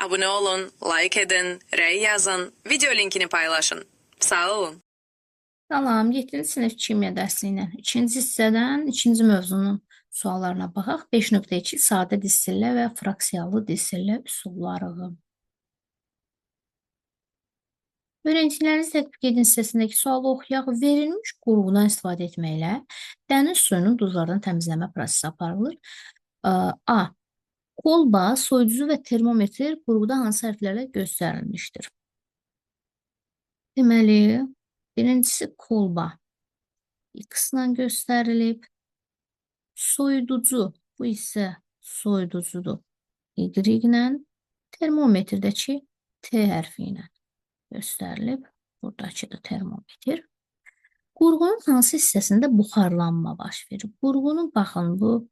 Abone olun, like edin, rəy yazın, video linkini paylaşın. Sağ olun. Salam, 7-ci sinif kimya dərsi ilə ikinci hissədən ikinci mövzunun suallarına baxaq. 5.2 sadə distillə və fraksiyalı distillə üsulları. Öyrənciləriniz tətbiq edin hissəsindəki sualı oxuyaq. Verilmiş qurğudan istifadə etməklə dəniz suyunun duzlardan təmizləmə prosesi aparılır. A. Kolba, soyuducu və termometr qurğuda hansı hərflərlə göstərilmişdir? Deməli, birincisi kolba X-la göstərilib. Soyuducu, bu isə soyuducudur. Y ilə, termometrdəki T hərfi ilə göstərilib. Buradakı da termometr. Qurğunun hansı hissəsində buxarlanma baş verir? Qurğunun, baxın, bu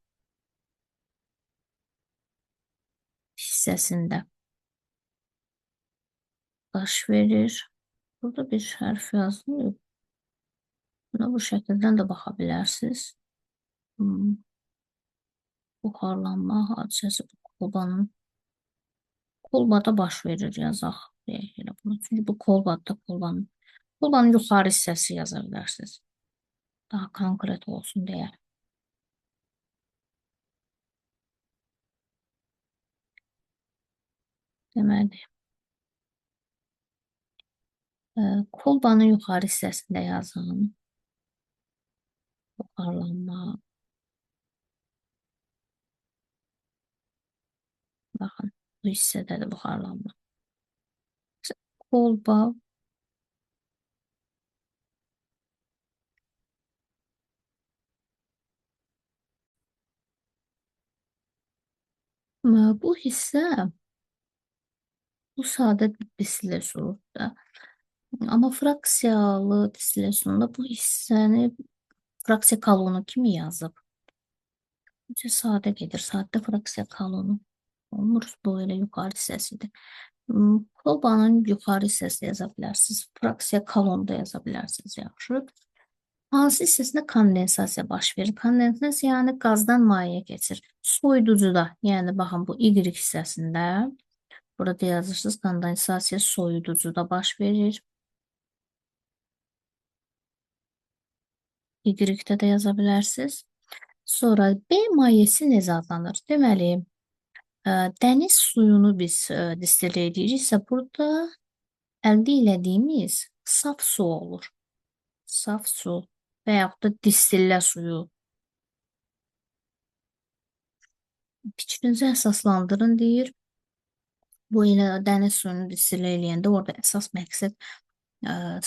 hissəsində baş verir. Burada bir hərf yazılır. Buna bu şəkildən də baxa bilərsiniz. Buxarlanma hadisəsi kolbada baş verir, yazaq. Çünki bu kolbada kolbanın yuxarı hissəsi yaza bilərsiniz. Daha konkret olsun deyə. Deməli, kolbanın yuxarı hissəsində yazın. Buxarlanma. Baxın, bu hissədədir buxarlanma. Kolba bu hissə bu sadə distillə üsuludur. Amma fraksiyalı distillə üsulunda bu hissəni fraksiya kolonu kimi yazıb. Sadə gedir. Sadə fraksiya kolonu olmur. Bu elə yuxarı hissəsidir. Kolbanın yuxarı hissəsi yaza bilərsiniz. Fraksiya kolonu da yaza bilərsiniz. Yaxşı. Hansı hissəsində kondensasiya baş verir? Kondensasiya yəni qazdan mayeyə keçir. Soyuducuda, yəni baxın bu Y hissəsində burada yazırsınız, kondensasiya soyuducuda baş verir. Y-də də yaza bilərsiniz. Sonra B mayesi necə adlanır? Deməli, dəniz suyunu biz distillə ediriksə, burada əldə elədiyimiz saf su olur. Saf su və yaxud da distillə suyu. Fikrinizi əsaslandırın deyir. Bu ilə dəniz suyunu distillə eləyəndə orada əsas məqsəd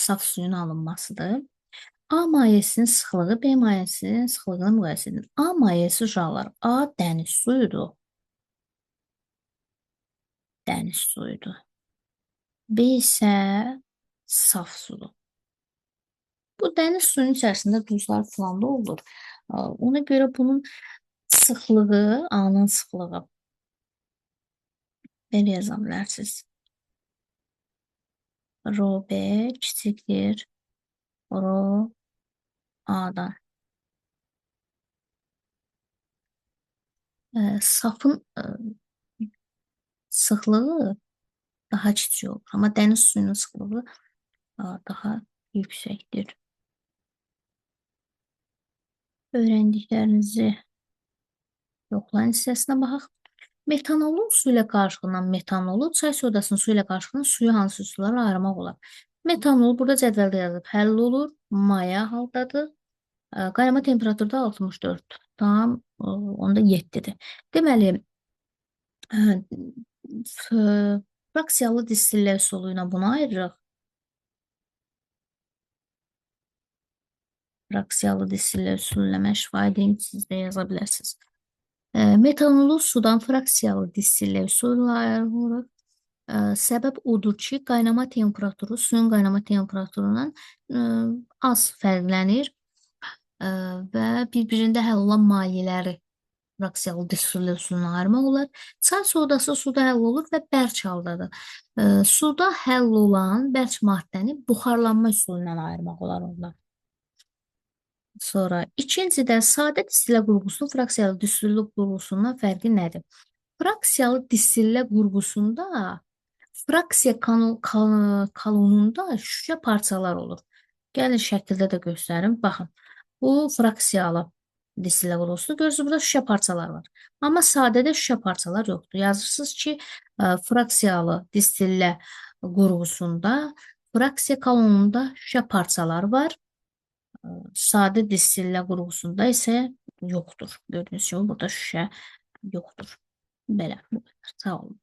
saf suyun alınmasıdır. A mayesinin sıxlığı B mayesinin sıxlığına müqayisə edin. A mayesi uşaqlar, A dəniz suyudur. Dəniz suyudur. B isə saf sudur. Bu dəniz suyunun içərisində duzlar falan da olur. Ona görə bunun sıxlığı, A-nın sıxlığı belə yaza bilərsiniz. Rho B kiçikdir Rho A-dan. Safın sıxlığı daha kiçik olur. Amma dəniz suyunun sıxlığı daha yüksəkdir. Öyrəndiklərinizi yoxlayın hissəsinə baxaq. Metanolun su ilə qarışığından metanolu, çay sodasının su ilə qarışığından suyu hansı üsullarla ayırmaq olar? Metanol burada cədvəldə yazıb həll olur, maya haldadır. Qaynama temperaturda 64, tam onda 7-dir. Deməli, fraksiyalı distillə üsulu ilə bunu ayırırıq. Fraksiyalı distillə üsulu ilə məşq edeyim, siz də yaza bilərsiniz. Metanolu sudan fraksiyalı distillə üsulu ilə ayırırıq. Səbəb odur ki, qaynama temperaturu suyun qaynama temperaturundan az fərqlənir və bir-birində həll olan mayeləri fraksiyalı distillə üsuluna ayırmaq olar. Çay sodası suda həll olur və bərk haldadır. Suda həll olan bərk maddəni buxarlanma üsulu ilə ayırmaq olar onlar. Sonra ikincidə sadə distillə qurğusunun fraksiyalı distillə qurğusundan fərqi nədir? Fraksiyalı distillə qurğusunda fraksiya kolonunda şüşə parçalar olur. Gəlin şəkildə də göstərim. Baxın, bu fraksiyalı distillə qurğusudur. Görürsünüz, burada şüşə parçalar var. Amma sadədə şüşə parçalar yoxdur. Yazırsınız ki, fraksiyalı distillə qurğusunda fraksiya kolonunda şüşə parçalar var. Sadə distillə qurğusunda isə yoxdur. Gördüyünüz kimi burada şüşə yoxdur. Belə. Sağ olun.